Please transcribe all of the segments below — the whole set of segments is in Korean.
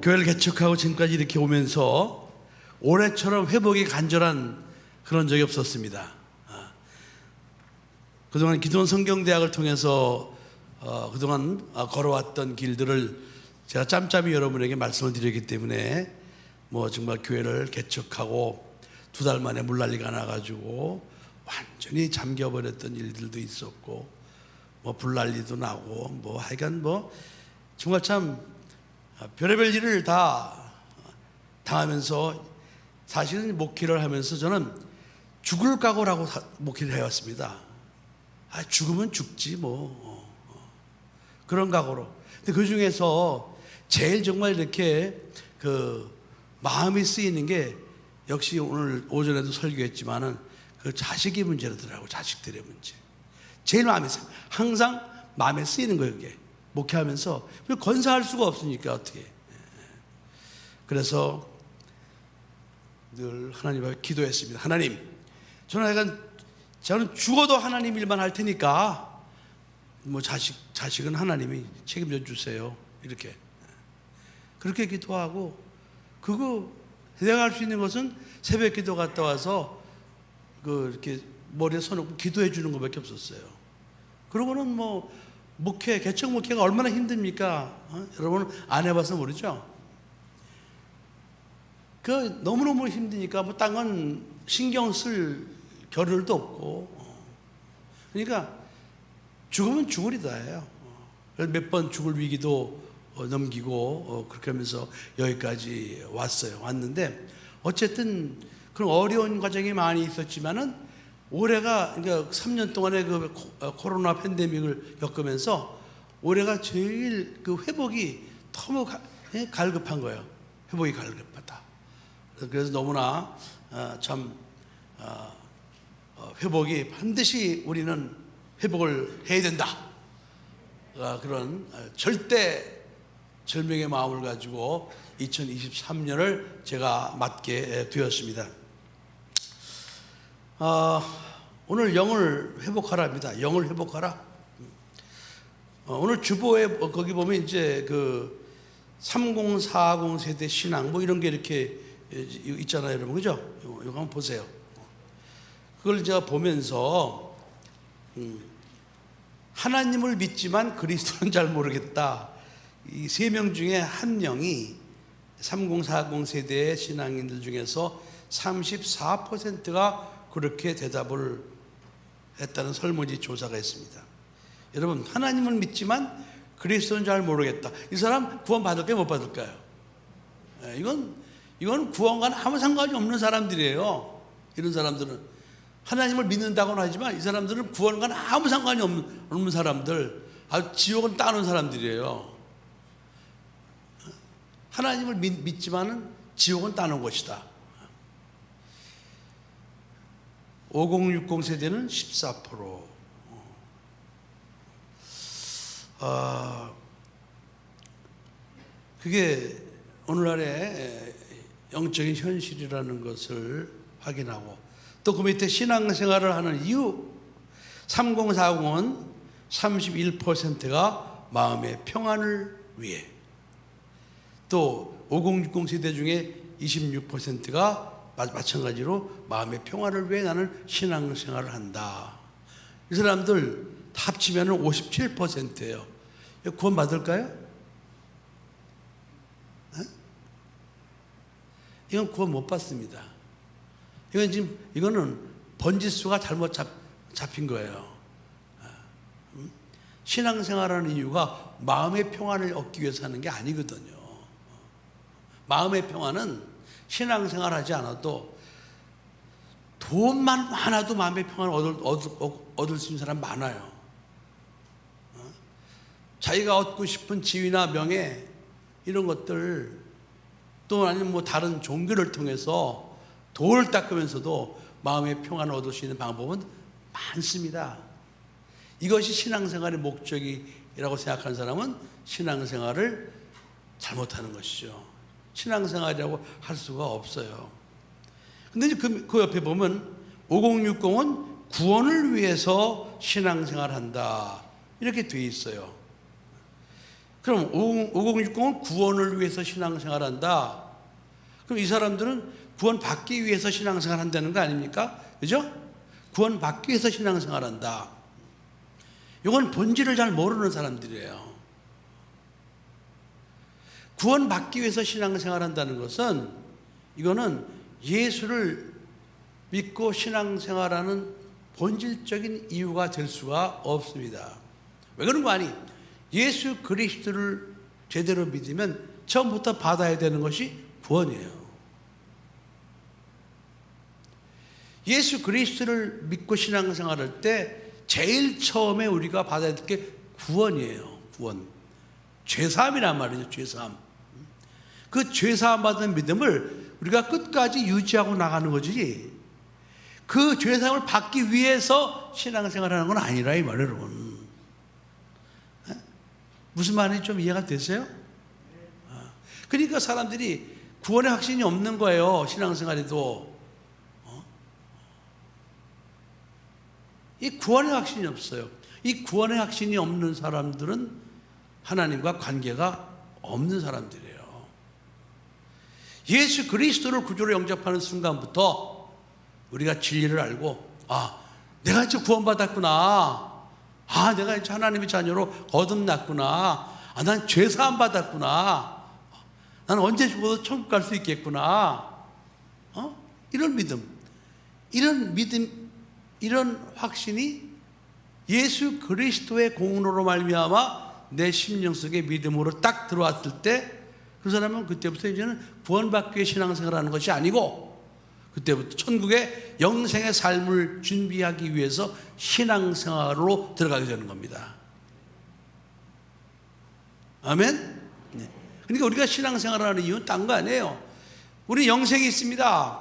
교회를 개척하고 지금까지 이렇게 오면서 올해처럼 회복이 간절한 그런 적이 없었습니다. 그동안 기도원 성경대학을 통해서 그동안 걸어왔던 길들을 제가 짬짬이 여러분에게 말씀을 드렸기 때문에 뭐 정말 교회를 개척하고 2달 만에 물난리가 나가지고 완전히 잠겨버렸던 일들도 있었고 뭐 불난리도 나고 뭐 하여간 뭐 정말 참 별의별 일을 다 당하면서 사실은 목회를 하면서 저는 죽을 각오라고 목회를 해왔습니다. 죽으면 죽지 뭐 그런 각오로. 근데 그 중에서 제일 정말 이렇게 그 마음이 쓰이는 게 역시 오늘 오전에도 설교했지만은 그 자식의 문제더라고. 자식들의 문제. 제일 마음에 쓰여. 항상 마음에 쓰이는 거예요. 그게 목회하면서 건사할 수가 없으니까 어떻게. 그래서 늘 하나님 앞에 기도했습니다. 하나님, 저는 죽어도 하나님 일만 할 테니까 뭐 자식은 하나님이 책임져 주세요. 이렇게 그렇게 기도하고 그거 내가 할 수 있는 것은 새벽 기도 갔다 와서 이렇게 머리에 손 얹고 기도해 주는 것밖에 없었어요. 그러고는 뭐 개척 목회가 얼마나 힘듭니까? 여러분 안 해봐서 모르죠? 너무너무 힘드니까 뭐 딴 건 신경 쓸 겨를도 없고 그러니까 죽으면 죽으리다예요. 몇 번 죽을 위기도 넘기고 그렇게 하면서 여기까지 왔는데 어쨌든 그런 어려운 과정이 많이 있었지만은 올해가 그러니까 3년 동안의 그 코로나 팬데믹을 겪으면서 올해가 제일 그 회복이 너무 갈급한 거예요. 회복이 갈급하다. 그래서 너무나 참 회복이 반드시 우리는 회복을 해야 된다. 그런 절대 절명의 마음을 가지고 2023년을 제가 맞게 되었습니다. 오늘 영을 회복하라입니다. 영을 회복하라. 오늘 주보에 거기 보면 이제 그 3040 세대 신앙 뭐 이런 게 이렇게 있잖아요, 여러분. 그죠? 이거 한번 보세요. 그걸 제가 보면서 하나님을 믿지만 그리스도는 잘 모르겠다. 이 3명 중에 1명이 3040 세대의 신앙인들 중에서 34%가 그렇게 대답을 했다는 설문지 조사가 있습니다. 여러분, 하나님을 믿지만 그리스도는 잘 모르겠다. 이 사람 구원 받을까요, 못 받을까요? 이건 구원과는 아무 상관이 없는 사람들이에요. 이런 사람들은 하나님을 믿는다고는 하지만 이 사람들은 구원과는 아무 상관이 없는 사람들, 지옥은 따는 사람들이에요. 하나님을 믿지만은 지옥은 따는 것이다. 5060 세대는 14%. 그게 오늘날의 영적인 현실이라는 것을 확인하고 또 그 밑에 신앙생활을 하는 이유 3040은 31%가 마음의 평안을 위해 또 5060 세대 중에 26%가 마찬가지로 마음의 평안을 위해 나는 신앙생활을 한다. 이 사람들 다 합치면 57%예요. 구원 받을까요? 이건 구원 못 받습니다. 이거는 번지수가 잘못 잡힌 거예요. 신앙생활하는 이유가 마음의 평안을 얻기 위해서 하는 게 아니거든요. 마음의 평안은 신앙생활하지 않아도 돈만 많아도 마음의 평안을 얻을 수 있는 사람 많아요. 자기가 얻고 싶은 지위나 명예 이런 것들 또 아니면 뭐 다른 종교를 통해서 돌을 닦으면서도 마음의 평안을 얻을 수 있는 방법은 많습니다. 이것이 신앙생활의 목적이라고 생각하는 사람은 신앙생활을 잘못하는 것이죠. 신앙생활이라고 할 수가 없어요. 근데 이제 그 옆에 보면 5060은 구원을 위해서 신앙생활한다. 이렇게 돼 있어요. 그럼 5060은 구원을 위해서 신앙생활한다. 그럼 이 사람들은 구원받기 위해서 신앙생활한다는 거 아닙니까? 그죠? 구원받기 위해서 신앙생활한다. 이건 본질을 잘 모르는 사람들이에요. 구원받기 위해서 신앙생활한다는 것은 이거는 예수를 믿고 신앙생활하는 본질적인 이유가 될 수가 없습니다. 왜 그런 거 아니? 예수 그리스도를 제대로 믿으면 처음부터 받아야 되는 것이 구원이에요. 예수 그리스도를 믿고 신앙생활할 때 제일 처음에 우리가 받아야 될 게 구원이에요. 구원. 죄사함이란 말이죠. 죄사함. 그 죄사함 받은 믿음을 우리가 끝까지 유지하고 나가는 거지. 그 죄사함을 받기 위해서 신앙생활하는 건 아니라 이 말이에요, 여러분. 무슨 말인지 좀 이해가 되세요? 그러니까 사람들이 구원의 확신이 없는 거예요. 신앙생활에도. 이 구원의 확신이 없어요. 이 구원의 확신이 없는 사람들은 하나님과 관계가 없는 사람들이에요. 예수 그리스도를 구주로 영접하는 순간부터 우리가 진리를 알고, 내가 이제 구원받았구나. 내가 이제 하나님의 자녀로 거듭났구나. 난 죄사함 받았구나. 나는 언제 죽어도 천국 갈 수 있겠구나. 이런 믿음, 이런 확신이 예수 그리스도의 공로로 말미암아 내 심령 속에 믿음으로 딱 들어왔을 때 그 사람은 그때부터 이제는 구원받기 위해 신앙생활하는 것이 아니고 그때부터 천국의 영생의 삶을 준비하기 위해서 신앙생활로 들어가게 되는 겁니다. 아멘? 네. 그러니까 우리가 신앙생활을 하는 이유는 딴 거 아니에요. 우리 영생이 있습니다.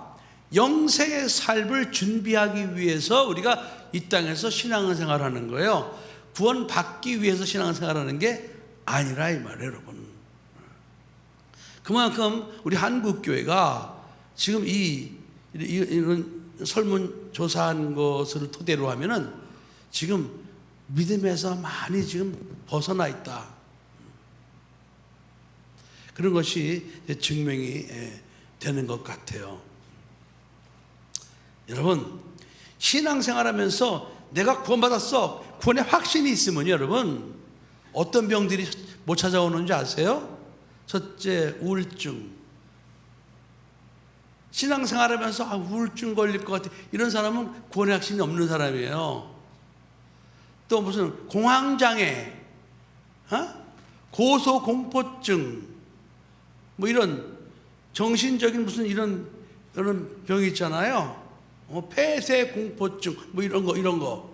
영생의 삶을 준비하기 위해서 우리가 이 땅에서 신앙생활을 하는 거예요. 구원받기 위해서 신앙생활을 하는 게 아니라 이 말이에요, 여러분. 그만큼 우리 한국교회가 지금 이런 설문조사한 것을 토대로 하면은 지금 믿음에서 많이 지금 벗어나 있다. 그런 것이 증명이 되는 것 같아요. 여러분, 신앙생활하면서 내가 구원받았어. 구원의 확신이 있으면 여러분 어떤 병들이 못 찾아오는지 아세요? 첫째, 우울증. 신앙생활하면서 우울증 걸릴 것 같아. 이런 사람은 구원의 확신이 없는 사람이에요. 또 무슨 공황장애, 고소공포증, 뭐 이런 정신적인 무슨 이런 병이 있잖아요. 폐쇄공포증, 뭐 이런 거.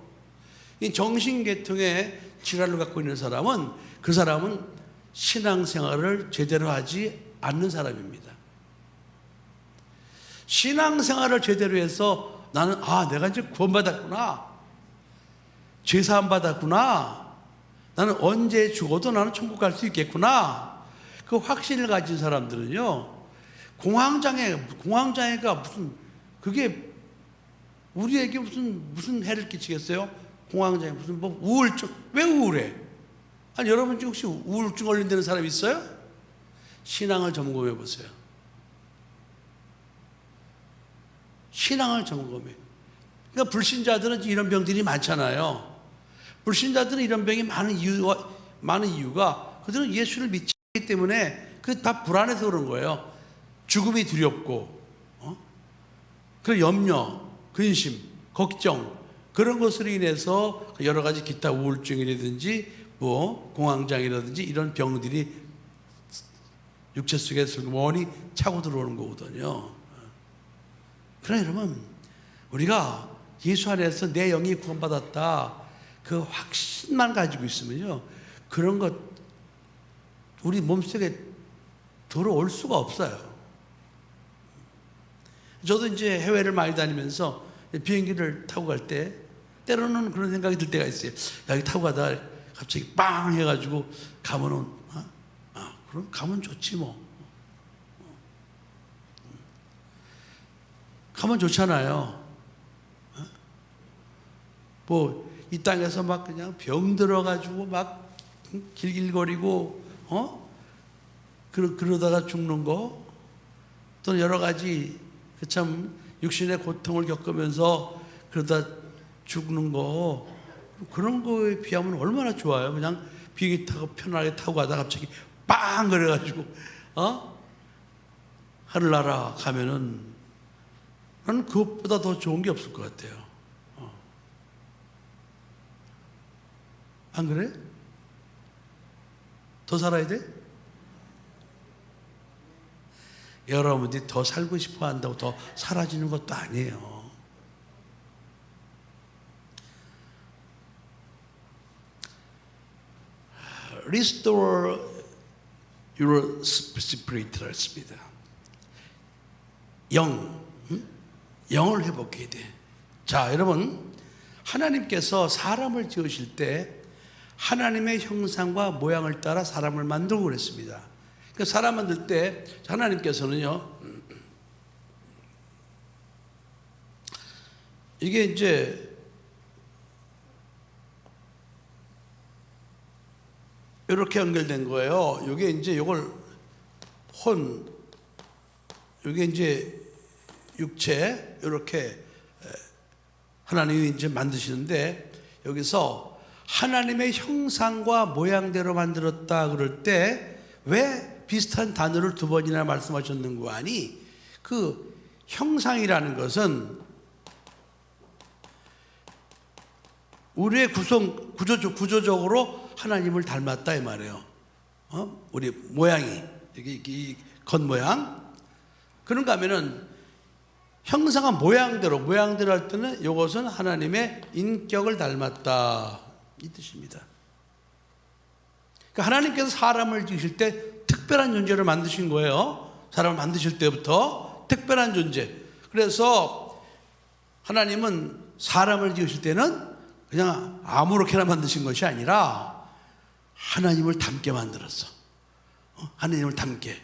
이 정신계통의 질환을 갖고 있는 사람은 그 사람은 신앙생활을 제대로 하지 않는 사람입니다. 신앙생활을 제대로 해서 나는 내가 이제 구원받았구나. 죄사함 받았구나. 나는 언제 죽어도 나는 천국 갈 수 있겠구나. 그 확신을 가진 사람들은요. 공황장애가 무슨 그게 우리에게 무슨 해를 끼치겠어요? 공황장애 무슨 뭐 우울증. 왜 우울해? 아니 여러분 혹시 우울증 걸린다는 사람 있어요? 신앙을 점검해 보세요. 신앙을 점검해. 그러니까 불신자들은 이런 병들이 많잖아요. 불신자들은 이런 병이 많은 이유가 그들은 예수를 믿지 않기 때문에 그 다 불안해서 그런 거예요. 죽음이 두렵고, 그런 염려, 근심, 걱정 그런 것으로 인해서 여러 가지 기타 우울증이라든지 뭐 공황장애라든지 이런 병들이 육체 속에 슬그머니 차고 들어오는 거거든요. 그러나 여러분, 우리가 예수 안에서 내 영이 구원받았다 그 확신만 가지고 있으면요, 그런 것 우리 몸속에 들어올 수가 없어요. 저도 이제 해외를 많이 다니면서 비행기를 타고 갈 때 때로는 그런 생각이 들 때가 있어요. 여기 타고 가다가 갑자기 빵 해가지고 가면은 그럼 가면 좋지 뭐. 가면 좋잖아요. 뭐 이 땅에서 막 그냥 병 들어가지고 막 길길거리고 그러다가 죽는 거, 또 여러 가지 참 육신의 고통을 겪으면서 그러다 죽는 거, 그런 거에 비하면 얼마나 좋아요. 그냥 비행기 타고 편하게 타고 가다가 갑자기 빵 그래가지고 하늘나라 가면은 나는 그것보다 더 좋은 게 없을 것 같아요. 안 그래? 더 살아야 돼? 여러분들이 더 살고 싶어 한다고 더 사라지는 것도 아니에요. Restore your spirit라고 했습니다. 영을 회복해야 돼. 자, 여러분, 하나님께서 사람을 지으실 때 하나님의 형상과 모양을 따라 사람을 만들고 그랬습니다. 그 사람 만들 때 하나님께서는요, 이게 이제 이렇게 연결된 거예요. 이게 이제 이걸 이게 이제 육체 이렇게 하나님이 이제 만드시는데, 여기서 하나님의 형상과 모양대로 만들었다 그럴 때 왜 비슷한 단어를 두 번이나 말씀하셨는 거 아니? 그 형상이라는 것은 우리의 구조적으로 하나님을 닮았다 이 말이에요. 우리 모양이 이 겉모양. 그런가 하면은 형상과 모양대로 할 때는 이것은 하나님의 인격을 닮았다 이 뜻입니다. 그러니까 하나님께서 사람을 지으실 때 특별한 존재를 만드신 거예요. 사람을 만드실 때부터 특별한 존재. 그래서 하나님은 사람을 지으실 때는 그냥 아무렇게나 만드신 것이 아니라 하나님을 닮게 만들었어. 하나님을 닮게.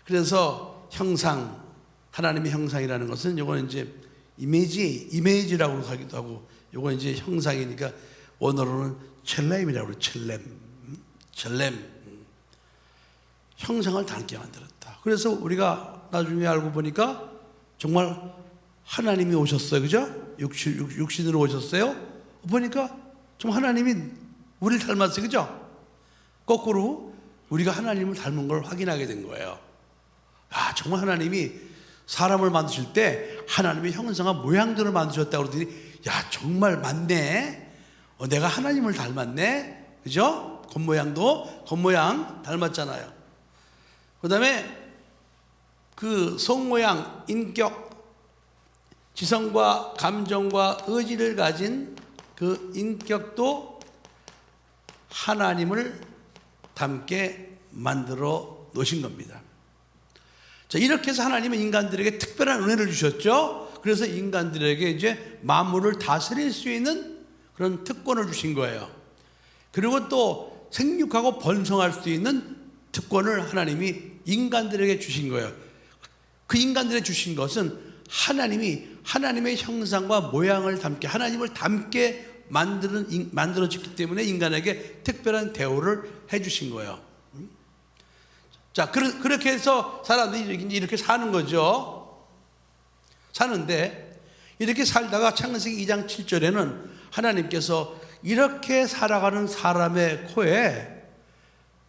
그래서 형상, 하나님의 형상이라는 것은 요거는 이제 이미지라고 하기도 하고, 요거 이제 형상이니까 원어로는 첼렘이라고 그래요. 첼렘. 형상을 닮게 만들었다. 그래서 우리가 나중에 알고 보니까 정말 하나님이 오셨어요. 그죠? 육신으로 오셨어요. 보니까 좀 하나님이 우리를 닮았어요. 그죠? 거꾸로 우리가 하나님을 닮은 걸 확인하게 된 거예요. 아, 정말 하나님이 사람을 만드실 때 하나님의 형상과 모양대로 만드셨다고 그러더니, 야, 정말 맞네. 내가 하나님을 닮았네. 그죠? 겉모양 닮았잖아요. 그 다음에 그 속모양, 인격, 지성과 감정과 의지를 가진 그 인격도 하나님을 닮게 만들어 놓으신 겁니다. 자, 이렇게 해서 하나님은 인간들에게 특별한 은혜를 주셨죠. 그래서 인간들에게 이제 만물을 다스릴 수 있는 그런 특권을 주신 거예요. 그리고 또 생육하고 번성할 수 있는 특권을 하나님이 인간들에게 주신 거예요. 그 인간들에게 주신 것은 하나님이 하나님의 형상과 모양을 닮게, 하나님을 닮게 만들어졌기 때문에 인간에게 특별한 대우를 해주신 거예요. 자, 그렇게 해서 사람들이 이렇게 사는 거죠. 사는데 이렇게 살다가 창세기 2장 7절에는 하나님께서 이렇게 살아가는 사람의 코에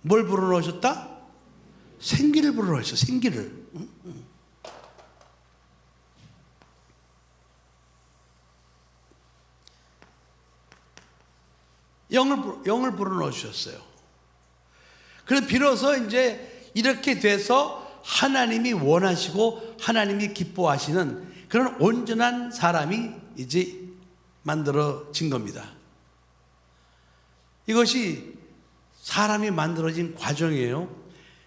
뭘 불어넣으셨다? 생기를 불어넣으셨어요. 생기를. 영을 불어넣으셨어요. 그래서 비로소 이제 이렇게 돼서 하나님이 원하시고 하나님이 기뻐하시는 그런 온전한 사람이 이제 만들어진 겁니다. 이것이 사람이 만들어진 과정이에요.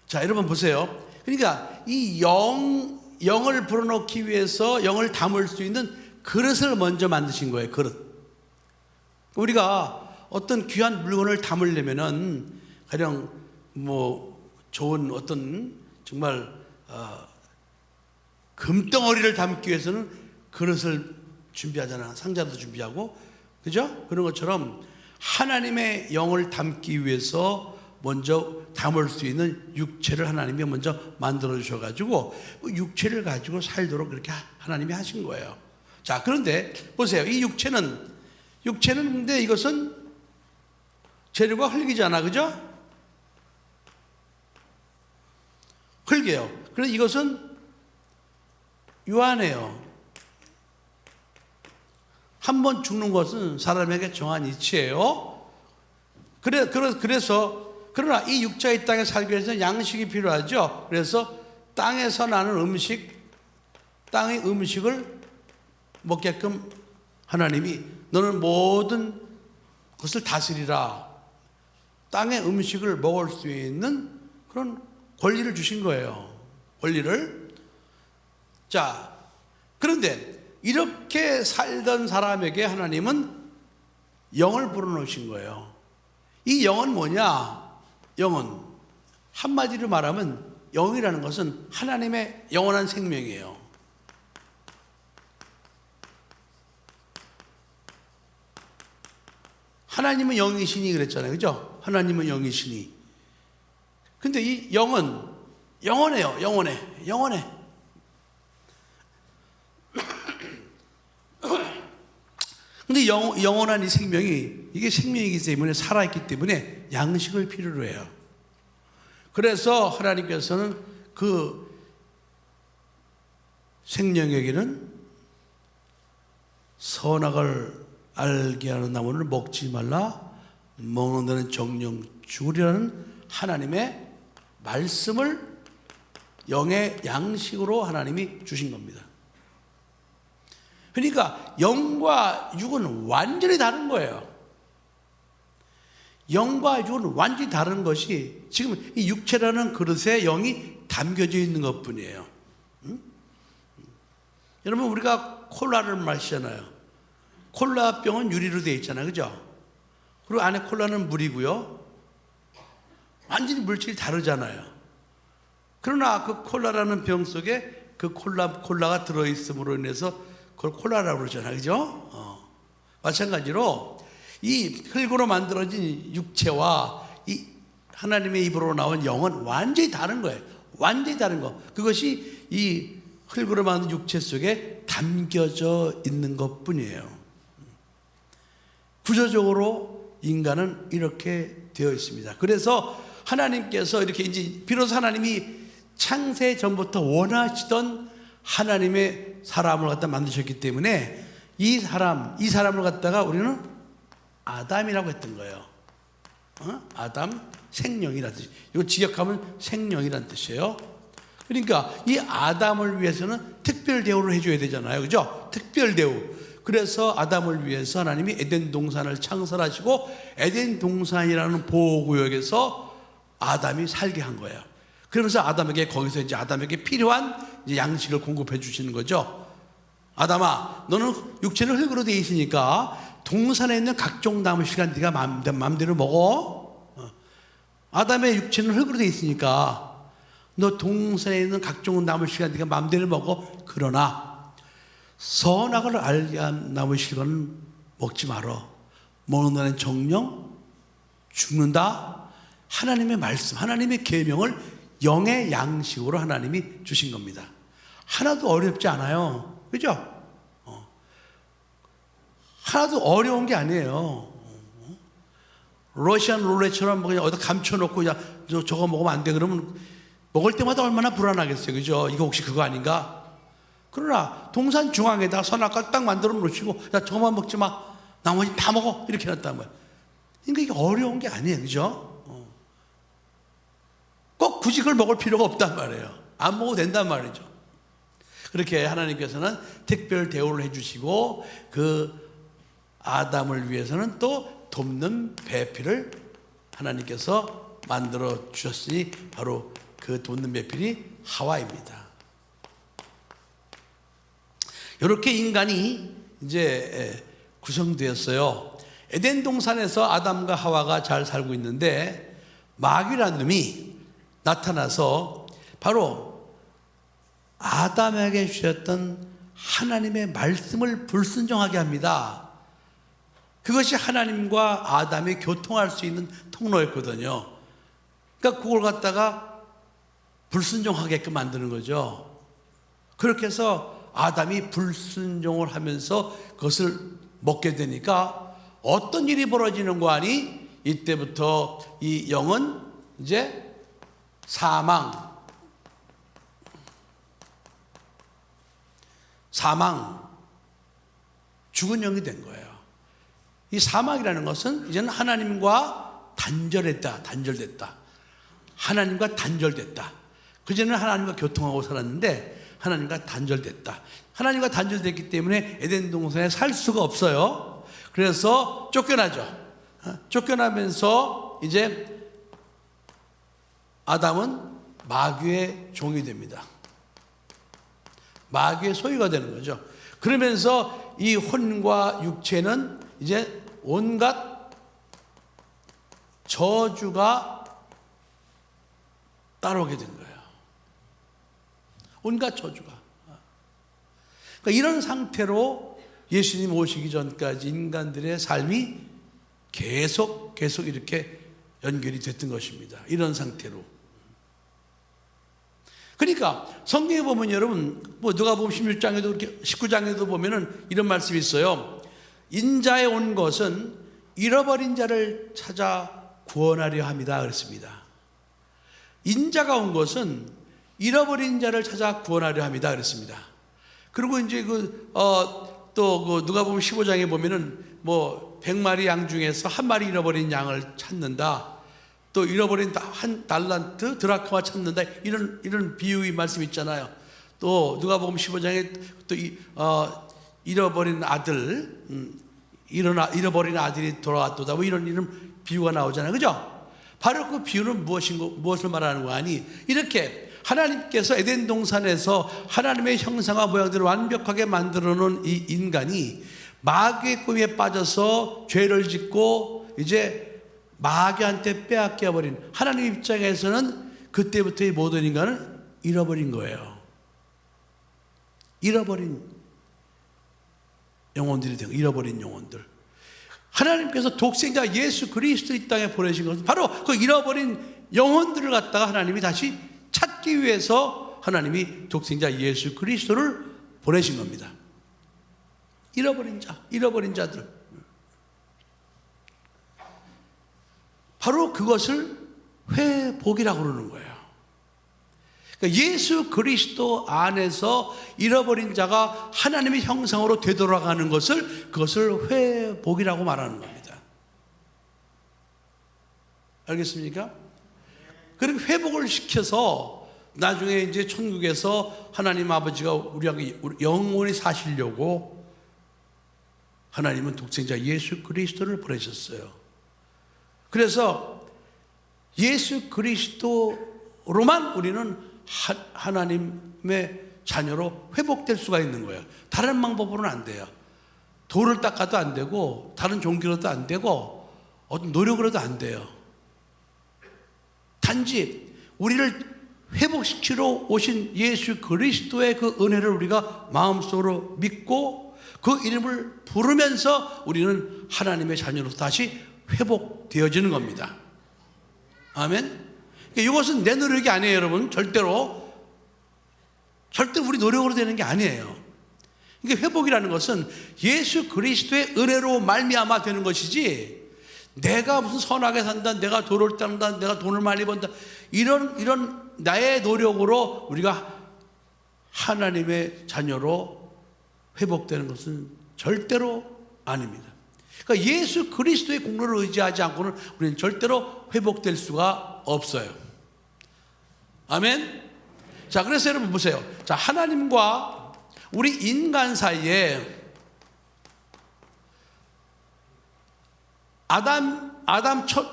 자, 여러분 보세요. 그러니까 이 영을 불어넣기 위해서 영을 담을 수 있는 그릇을 먼저 만드신 거예요. 그릇. 우리가 어떤 귀한 물건을 담으려면은 가령 좋은 어떤 정말 금덩어리를 담기 위해서는 그릇을 준비하잖아. 상자도 준비하고, 그죠? 그런 것처럼 하나님의 영을 담기 위해서 먼저 담을 수 있는 육체를 하나님이 먼저 만들어 주셔가지고 그 육체를 가지고 살도록 그렇게 하나님이 하신 거예요. 자, 그런데 보세요. 이 육체는 근데 이것은 재료가 흙이잖아, 그죠? 흙이에요. 그래서 이것은 유한해요. 한 번 죽는 것은 사람에게 정한 이치예요. 그래서 그러나 이 육자의 땅에 살기 위해서 양식이 필요하죠. 그래서 땅에서 나는 땅의 음식을 먹게끔 하나님이 너는 모든 것을 다스리라. 땅의 음식을 먹을 수 있는 그런 권리를 주신 거예요. 권리를. 자, 그런데 이렇게 살던 사람에게 하나님은 영을 불어넣으신 거예요. 이 영은 뭐냐? 영은 한마디로 말하면 영이라는 것은 하나님의 영원한 생명이에요. 하나님은 영이시니 그랬잖아요. 그죠? 하나님은 영이시니. 근데 이 영은 영원해요. 영원해. 근데 영원한 이 생명이, 이게 생명이기 때문에, 살아있기 때문에 양식을 필요로 해요. 그래서 하나님께서는 그 생명에게는 선악을 알게 하는 나무를 먹지 말라, 먹는 데는 정령 죽으리라는 하나님의 말씀을 영의 양식으로 하나님이 주신 겁니다. 그러니까 영과 육은 완전히 다른 거예요. 영과 육은 완전히 다른 것이 지금 이 육체라는 그릇에 영이 담겨져 있는 것뿐이에요. 여러분, 우리가 콜라를 마시잖아요. 콜라병은 유리로 되어 있잖아요. 그죠? 그리고 안에 콜라는 물이고요. 완전히 물질이 다르잖아요. 그러나 그 콜라라는 병 속에 그 콜라가 들어있음으로 인해서 그걸 콜라라고 그러잖아요. 그죠? 마찬가지로 이 흙으로 만들어진 육체와 이 하나님의 입으로 나온 영은 완전히 다른 거예요. 완전히 다른 거. 그것이 이 흙으로 만든 육체 속에 담겨져 있는 것 뿐이에요. 구조적으로 인간은 이렇게 되어 있습니다. 그래서 하나님께서 이렇게 이제 비로소 하나님이 창세 전부터 원하시던 하나님의 사람을 갖다 만드셨기 때문에 이 사람을 갖다가 우리는 아담이라고 했던 거예요. 아담, 생명이라는 뜻이. 이거 직역하면 생명이라는 뜻이에요. 그러니까 이 아담을 위해서는 특별 대우를 해줘야 되잖아요. 그죠? 특별 대우. 그래서 아담을 위해서 하나님이 에덴 동산을 창설하시고 에덴 동산이라는 보호구역에서 아담이 살게 한 거예요. 그러면서 아담에게 거기서 이제 아담에게 필요한 이제 양식을 공급해 주시는 거죠. 아담아, 너는 육체는 흙으로 되어 있으니까 동산에 있는 각종 나무 시간 네가 마음대로 먹어. 아담의 육체는 흙으로 되어 있으니까 너 동산에 있는 각종 나무 시간 네가 마음대로 먹어. 그러나 선악을 알게 한 나무 실과는 먹지 말어. 먹는 너는 정령 죽는다. 하나님의 말씀, 하나님의 계명을 영의 양식으로 하나님이 주신 겁니다. 하나도 어렵지 않아요. 그죠? 하나도 어려운 게 아니에요. 러시안 룰렛처럼 그냥 어디다 감춰놓고 그냥 저거 먹으면 안 돼. 그러면 먹을 때마다 얼마나 불안하겠어요. 그죠? 이거 혹시 그거 아닌가? 그러나 동산 중앙에다 선악과 딱 만들어 놓으시고 야, 저거만 먹지 마. 나머지 다 먹어. 이렇게 놨단 말이에요. 그러니까 이게 어려운 게 아니에요. 그죠? 꼭 굳이 그걸 먹을 필요가 없단 말이에요. 안 먹어도 된단 말이죠. 그렇게 하나님께서는 특별 대우를 해주시고 그 아담을 위해서는 또 돕는 배필을 하나님께서 만들어 주셨으니 바로 그 돕는 배필이 하와입니다. 이렇게 인간이 이제 구성되었어요. 에덴 동산에서 아담과 하와가 잘 살고 있는데 마귀라는 놈이 나타나서 바로 아담에게 주셨던 하나님의 말씀을 불순종하게 합니다. 그것이 하나님과 아담이 교통할 수 있는 통로였거든요. 그러니까 그걸 갖다가 불순종하게끔 만드는 거죠. 그렇게 해서 아담이 불순종을 하면서 그것을 먹게 되니까 어떤 일이 벌어지는 거 아니? 이때부터 이 영은 이제 사망, 죽은 영이 된 거예요. 이 사망이라는 것은 이제는 하나님과 단절됐다. 하나님과 단절됐다. 그전에는 하나님과 교통하고 살았는데 하나님과 단절됐다. 하나님과 단절됐기 때문에 에덴 동산에 살 수가 없어요. 그래서 쫓겨나죠. 쫓겨나면서 이제 아담은 마귀의 종이 됩니다. 마귀의 소유가 되는 거죠. 그러면서 이 혼과 육체는 이제 온갖 저주가 따라오게 된 거예요. 온갖 저주가. 그러니까 이런 상태로 예수님 오시기 전까지 인간들의 삶이 계속 이렇게 연결이 됐던 것입니다. 이런 상태로. 그러니까 성경에 보면 여러분, 누가복음 16장에도 19장에도 보면은 이런 말씀이 있어요. 인자에 온 것은 잃어버린 자를 찾아 구원하려 함이다 그랬습니다. 인자가 온 것은 잃어버린 자를 찾아 구원하려 합니다 그랬습니다. 그리고 이제 또 누가복음 15장에 보면은 100마리 양 중에서 한 마리 잃어버린 양을 찾는다. 또 잃어버린 한 달란트 드라크마 찾는다. 이런 비유의 말씀 있잖아요. 또 누가복음 15장에 또 잃어버린 아들, 잃어버린 아들이 돌아왔도다. 이런 비유가 나오잖아요. 그죠? 바로 그 비유는 무엇을 말하는 거 아니? 이렇게 하나님께서 에덴 동산에서 하나님의 형상과 모양대로 완벽하게 만들어 놓은 이 인간이 마귀의 꿈에 빠져서 죄를 짓고 이제 마귀한테 빼앗겨 버린, 하나님 입장에서는 그때부터 이 모든 인간은 잃어버린 거예요. 잃어버린 영혼들이 되고, 잃어버린 영혼들. 하나님께서 독생자 예수 그리스도 이 땅에 보내신 것은 바로 그 잃어버린 영혼들을 갖다가 하나님이 다시 찾기 위해서 하나님이 독생자 예수 그리스도를 보내신 겁니다. 잃어버린 자들. 바로 그것을 회복이라고 그러는 거예요. 그러니까 예수 그리스도 안에서 잃어버린 자가 하나님의 형상으로 되돌아가는 그것을 회복이라고 말하는 겁니다. 알겠습니까? 그렇게 회복을 시켜서 나중에 이제 천국에서 하나님 아버지가 우리하고 영원히 사시려고 하나님은 독생자 예수 그리스도를 보내셨어요. 그래서 예수 그리스도로만 우리는 하나님의 자녀로 회복될 수가 있는 거예요. 다른 방법으로는 안 돼요. 돌을 닦아도 안 되고, 다른 종교로도 안 되고, 어떤 노력으로도 안 돼요. 단지 우리를 회복시키러 오신 예수 그리스도의 그 은혜를 우리가 마음속으로 믿고 그 이름을 부르면서 우리는 하나님의 자녀로 다시 회복되어지는 겁니다. 아멘. 이것은 내 노력이 아니에요, 여러분. 절대로 우리 노력으로 되는 게 아니에요. 이게 회복이라는 것은 예수 그리스도의 은혜로 말미암아 되는 것이지, 내가 무슨 선하게 산다, 내가 도를 닦는다, 내가 돈을 많이 번다, 이런 나의 노력으로 우리가 하나님의 자녀로 회복되는 것은 절대로 아닙니다. 그러니까 예수 그리스도의 공로를 의지하지 않고는 우리는 절대로 회복될 수가 없어요. 아멘. 자, 그래서 여러분 보세요. 자, 하나님과 우리 인간 사이에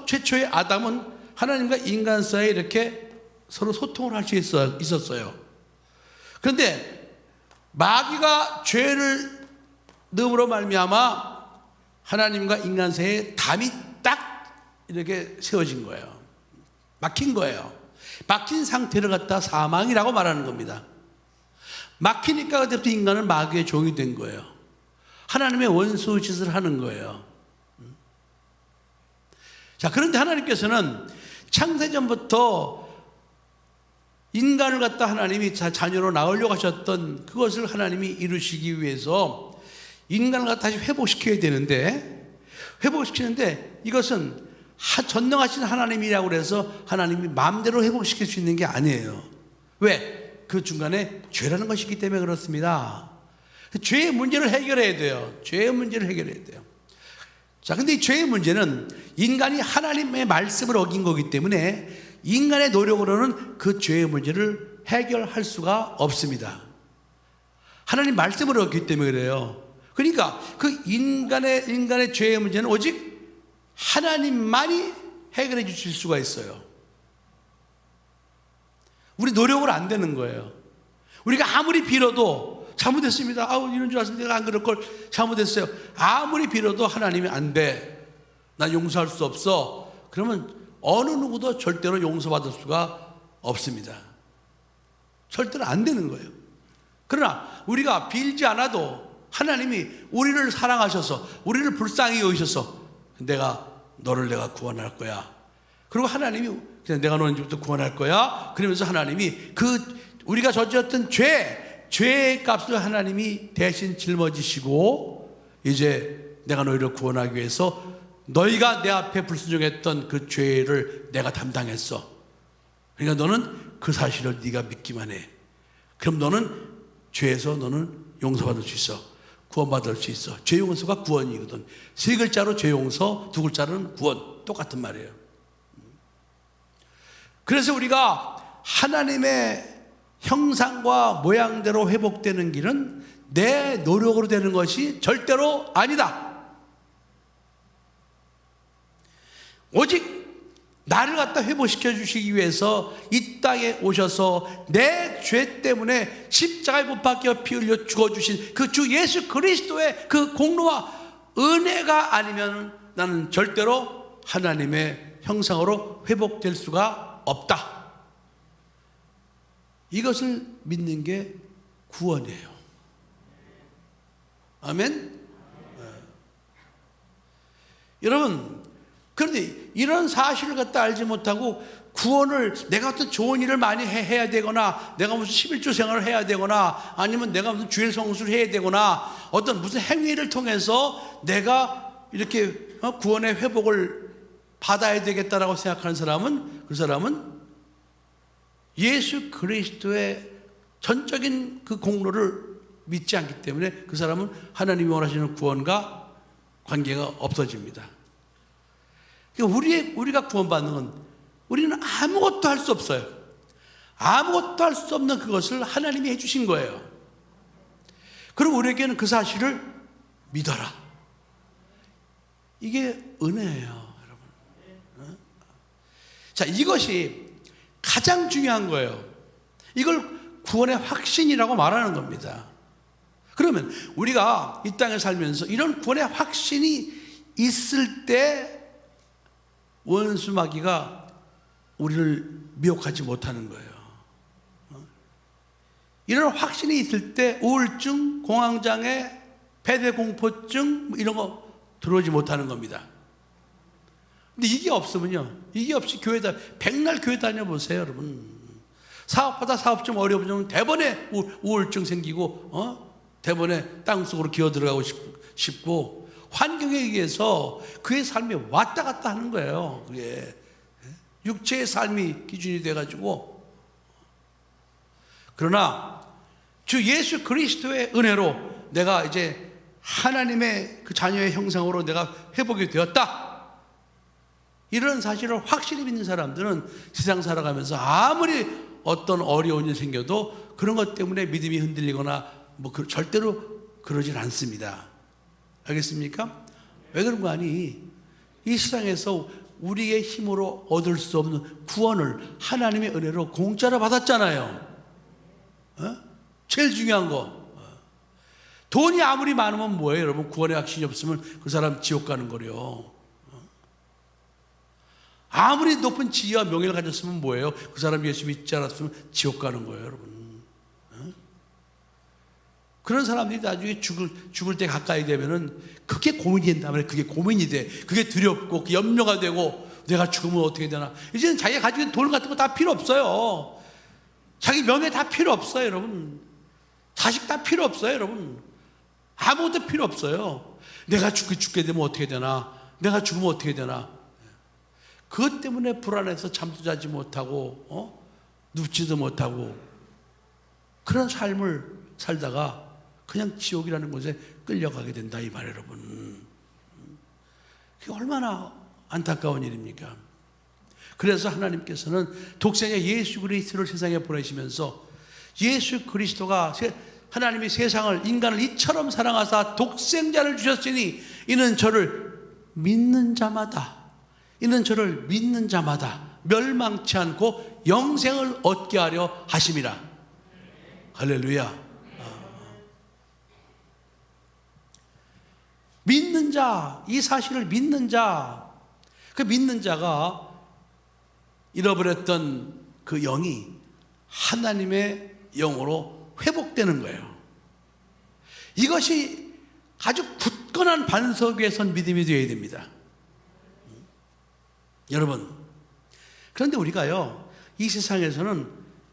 최초의 아담은 하나님과 인간 사이에 이렇게 서로 소통을 할 수 있었어요. 그런데 마귀가 죄를 넣음으로 말미암아 하나님과 인간 사이에 담이 딱 이렇게 세워진 거예요. 막힌 거예요. 막힌 상태를 갖다 사망이라고 말하는 겁니다. 막히니까 그때부터 인간은 마귀의 종이 된 거예요. 하나님의 원수 짓을 하는 거예요. 자, 그런데 하나님께서는 창세전부터 인간을 갖다 하나님이 자녀로 낳으려고 하셨던 그것을 하나님이 이루시기 위해서 인간을 갖다 다시 회복시켜야 되는데, 회복시키는데 이것은 전능하신 하나님이라고 해서 하나님이 마음대로 회복시킬 수 있는 게 아니에요. 왜? 그 중간에 죄라는 것이 있기 때문에 그렇습니다. 죄의 문제를 해결해야 돼요. 죄의 문제를 해결해야 돼요. 자, 근데 이 죄의 문제는 인간이 하나님의 말씀을 어긴 거기 때문에 인간의 노력으로는 그 죄의 문제를 해결할 수가 없습니다. 하나님 말씀을 어겼기 때문에 그래요. 그러니까 그 인간의 죄의 문제는 오직 하나님만이 해결해 주실 수가 있어요. 우리 노력으로 안 되는 거예요. 우리가 아무리 빌어도 잘못했습니다. 이런 줄 알았으면 내가 안 그럴 걸, 잘못했어요. 아무리 빌어도 하나님이 안 돼, 나 용서할 수 없어. 그러면 어느 누구도 절대로 용서받을 수가 없습니다. 절대로 안 되는 거예요. 그러나 우리가 빌지 않아도 하나님이 우리를 사랑하셔서 우리를 불쌍히 여기셔서 너를 내가 구원할 거야. 그리고 하나님이 그냥 내가 너는 이제부터 구원할 거야. 그러면서 하나님이 우리가 저질렀던 죄의 값을 하나님이 대신 짊어지시고 이제 내가 너희를 구원하기 위해서 너희가 내 앞에 불순종했던 그 죄를 내가 담당했어. 그러니까 너는 그 사실을 네가 믿기만 해. 그럼 너는 죄에서 너는 용서받을 수 있어. 구원받을 수 있어. 죄 용서가 구원이거든. 세 글자로 죄 용서, 두 글자로는 구원. 똑같은 말이에요. 그래서 우리가 하나님의 형상과 모양대로 회복되는 길은 내 노력으로 되는 것이 절대로 아니다. 오직 나를 갖다 회복시켜 주시기 위해서 이 땅에 오셔서 내 죄 때문에 십자가에 못 박혀 피 흘려 죽어주신 그 주 예수 그리스도의 그 공로와 은혜가 아니면 나는 절대로 하나님의 형상으로 회복될 수가 없다. 이것을 믿는 게 구원이에요. 아멘? 여러분, 그런데 이런 사실을 갖다 알지 못하고 구원을 내가 어떤 좋은 일을 많이 해야 되거나 내가 무슨 11조 생활을 해야 되거나 아니면 내가 무슨 주일 성수를 해야 되거나 어떤 무슨 행위를 통해서 내가 이렇게 구원의 회복을 받아야 되겠다라고 생각하는 사람은 그 사람은 예수 그리스도의 전적인 그 공로를 믿지 않기 때문에 그 사람은 하나님이 원하시는 구원과 관계가 없어집니다. 그러니까 우리가 구원받는 건 우리는 아무것도 할 수 없어요. 아무것도 할 수 없는 그것을 하나님이 해주신 거예요. 그럼 우리에게는 그 사실을 믿어라. 이게 은혜예요, 여러분. 자, 이것이 가장 중요한 거예요. 이걸 구원의 확신이라고 말하는 겁니다. 그러면 우리가 이 땅에 살면서 이런 구원의 확신이 있을 때 원수 마귀가 우리를 미혹하지 못하는 거예요. 이런 확신이 있을 때 우울증, 공황장애, 폐쇄공포증 이런 거 들어오지 못하는 겁니다. 근데 이게 없으면요, 이게 없이 백날 교회 다녀보세요, 여러분. 사업하다 사업 좀 어려우면 대번에 우울증 생기고 대번에 땅속으로 기어 들어가고 싶고 환경에 의해서 그의 삶이 왔다 갔다 하는 거예요. 그게 육체의 삶이 기준이 돼가지고. 그러나 주 예수 그리스도의 은혜로 내가 이제 하나님의 그 자녀의 형상으로 내가 회복이 되었다, 이런 사실을 확실히 믿는 사람들은 세상 살아가면서 아무리 어떤 어려운 일이 생겨도 그런 것 때문에 믿음이 흔들리거나 절대로 그러진 않습니다. 알겠습니까? 왜 그런 거 아니? 이 세상에서 우리의 힘으로 얻을 수 없는 구원을 하나님의 은혜로 공짜로 받았잖아요. 제일 중요한 거. 돈이 아무리 많으면 뭐예요, 여러분? 구원의 확신이 없으면 그 사람 지옥 가는 거래요. 아무리 높은 지위와 명예를 가졌으면 뭐예요? 그 사람 예수 믿지 않았으면 지옥 가는 거예요, 여러분. 그런 사람들이 나중에 죽을 때 가까이 되면은 그게 고민이 된다면 그게 고민이 돼. 그게 두렵고 그 염려가 되고. 내가 죽으면 어떻게 되나. 이제는 자기가 가지고 있는 돈 같은 거 다 필요 없어요. 자기 명예 다 필요 없어요, 여러분. 자식 다 필요 없어요, 여러분. 아무것도 필요 없어요. 내가 죽게 되면 어떻게 되나. 내가 죽으면 어떻게 되나. 그것 때문에 불안해서 잠도 자지 못하고 눕지도 못하고 그런 삶을 살다가 그냥 지옥이라는 곳에 끌려가게 된다 이 말, 여러분. 그게 얼마나 안타까운 일입니까? 그래서 하나님께서는 독생자 예수 그리스도를 세상에 보내시면서 예수 그리스도가 하나님이 세상을, 인간을 이처럼 사랑하사 독생자를 주셨으니 이는 저를 믿는 자마다 멸망치 않고 영생을 얻게 하려 하심이라. 할렐루야. 믿는 자, 이 사실을 믿는 자, 그 믿는 자가 잃어버렸던 그 영이 하나님의 영으로 회복되는 거예요. 이것이 아주 굳건한 반석 위에 선 믿음이 되어야 됩니다. 여러분, 그런데 우리가요, 이 세상에서는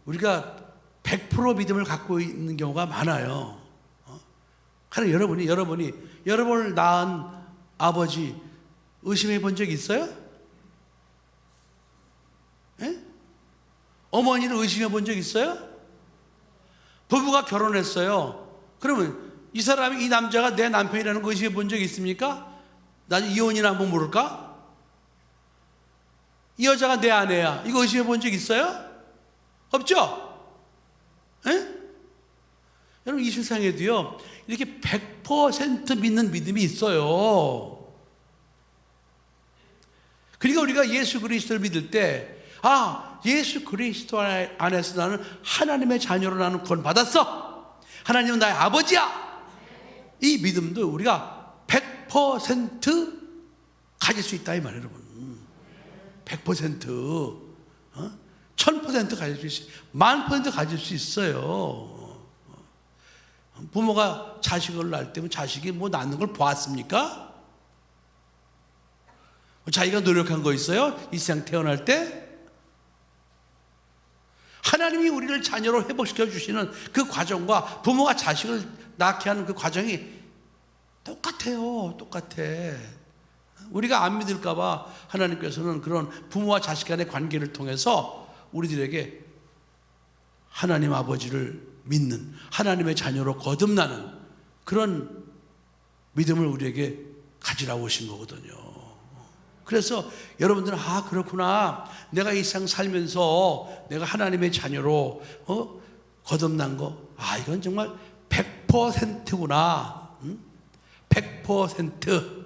우리가 100% 믿음을 갖고 있는 경우가 많아요. 그럼 여러분을 낳은 아버지 의심해 본 적 있어요? 예? 어머니를 의심해 본 적 있어요? 부부가 결혼했어요. 그러면 이 사람이, 이 남자가 내 남편이라는 거 의심해 본 적 있습니까? 나중에 이혼이나 한번 물을까? 이 여자가 내 아내야. 이거 의심해 본 적 있어요? 없죠? 예? 여러분, 이 세상에도요, 이렇게 100% 믿는 믿음이 있어요. 그러니까 우리가 예수 그리스도를 믿을 때, 예수 그리스도 안에서 나는 하나님의 자녀로 나는 구원 받았어. 하나님은 나의 아버지야. 이 믿음도 우리가 100% 가질 수 있다 이 말이에요, 여러분. 100%, 1000% 가질 수 있어요. 10,000% 가질 수 있어요. 부모가 자식을 낳을 때면 자식이 뭐 낳는 걸 보았습니까? 자기가 노력한 거 있어요? 이 세상 태어날 때? 하나님이 우리를 자녀로 회복시켜 주시는 그 과정과 부모가 자식을 낳게 하는 그 과정이 똑같아요. 똑같아. 우리가 안 믿을까 봐 하나님께서는 그런 부모와 자식 간의 관계를 통해서 우리들에게 하나님 아버지를 믿는, 하나님의 자녀로 거듭나는 그런 믿음을 우리에게 가지라고 오신 거거든요. 그래서 여러분들은 그렇구나, 내가 이 세상 살면서 내가 하나님의 자녀로 거듭난 거, 이건 정말 100%구나. 100%.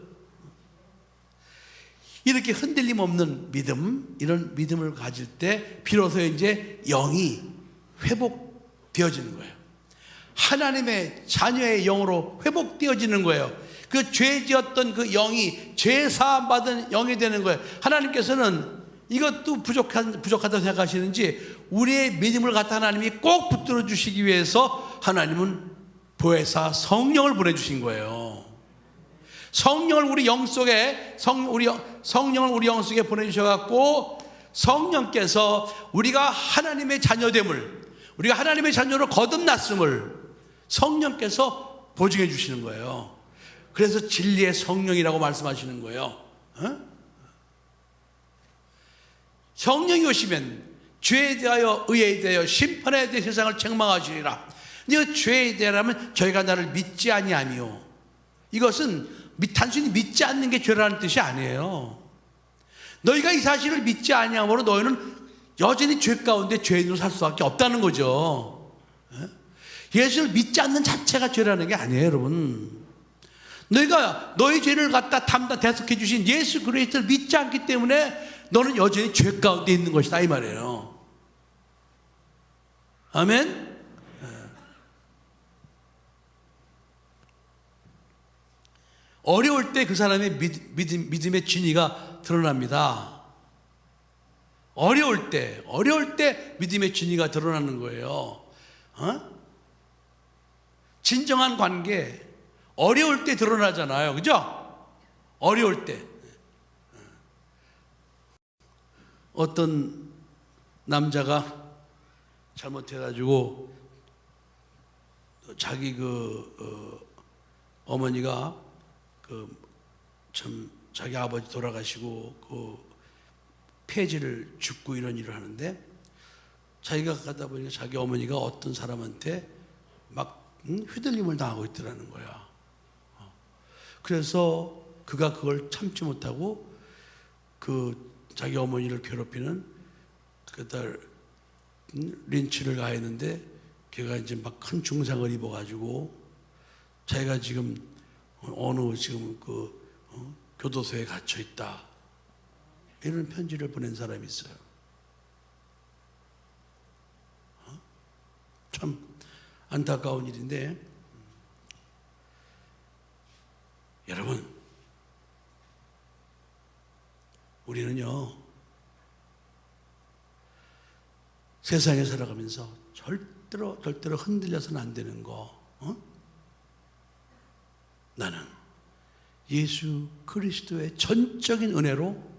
이렇게 흔들림 없는 믿음, 이런 믿음을 가질 때 비로소 이제 영이 회복되어지는 거예요. 하나님의 자녀의 영으로 회복되어지는 거예요. 그 죄 지었던 그 영이 죄 사함 받은 영이 되는 거예요. 하나님께서는 이것도 부족하다고 생각하시는지 우리의 믿음을 갖다 하나님이 꼭 붙들어 주시기 위해서 하나님은 보혜사 성령을 보내주신 거예요. 성령을 우리 영 속에 성령을 우리 영 속에 보내주셔갖고 성령께서 우리가 하나님의 자녀됨을, 우리가 하나님의 자녀로 거듭났음을 성령께서 보증해 주시는 거예요. 그래서 진리의 성령이라고 말씀하시는 거예요. 성령이 오시면 죄에 대하여 의에 대하여 심판에 대해 세상을 책망하시리라. 이 죄에 대하여라면 저희가 나를 믿지 아니하며, 이것은 단순히 믿지 않는 게 죄라는 뜻이 아니에요. 너희가 이 사실을 믿지 아니하므로 너희는 여전히 죄 가운데 죄인으로 살 수밖에 없다는 거죠. 예수를 믿지 않는 자체가 죄라는 게 아니에요, 여러분. 너희가 너희 죄를 갖다 대속해 주신 예수 그리스도를 믿지 않기 때문에 너는 여전히 죄 가운데 있는 것이다 이 말이에요. 아멘. 어려울 때 그 사람의 믿음의 진위가 드러납니다. 어려울 때 믿음의 진위가 드러나는 거예요. 진정한 관계, 어려울 때 드러나잖아요. 그죠? 어려울 때. 어떤 남자가 잘못해가지고 자기 어머니가 참 자기 아버지 돌아가시고 폐지를 줍고 이런 일을 하는데, 자기가 가다 보니까 자기 어머니가 어떤 사람한테 막 휘둘림을 당하고 있더라는 거야. 그래서 그가 그걸 참지 못하고 자기 어머니를 괴롭히는 그딸 린치를 가했는데, 걔가 이제 막 큰 중상을 입어가지고 자기가 지금 어느 교도소에 갇혀 있다, 이런 편지를 보낸 사람이 있어요. 참 안타까운 일인데, 여러분, 우리는요 세상에 살아가면서 절대로 흔들려서는 안 되는 거, 나는 예수 그리스도의 전적인 은혜로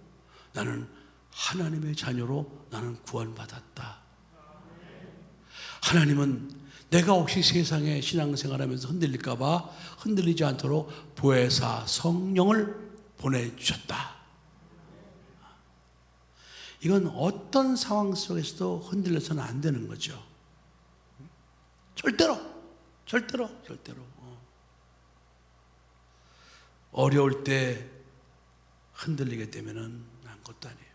나는 하나님의 자녀로 나는 구원받았다. 하나님은 내가 혹시 세상에 신앙생활하면서 흔들릴까 봐 흔들리지 않도록 보혜사 성령을 보내주셨다. 이건 어떤 상황 속에서도 흔들려서는 안 되는 거죠. 절대로. 어려울 때 흔들리게 되면은 아무것도 아니에요.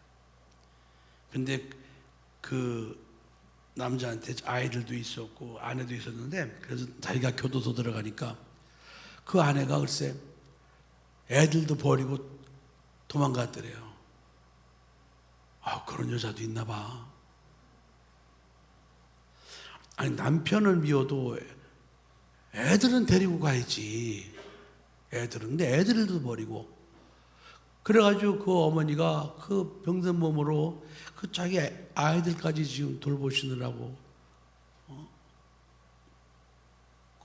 근데 그 남자한테 아이들도 있었고 아내도 있었는데, 그래서 자기가 교도소 들어가니까 그 아내가 글쎄 애들도 버리고 도망갔더래요. 그런 여자도 있나 봐. 아니, 남편을 미워도 애들은 데리고 가야지. 근데 애들도 버리고. 그래가지고 그 어머니가 그 병든 몸으로 자기 아이들까지 지금 돌보시느라고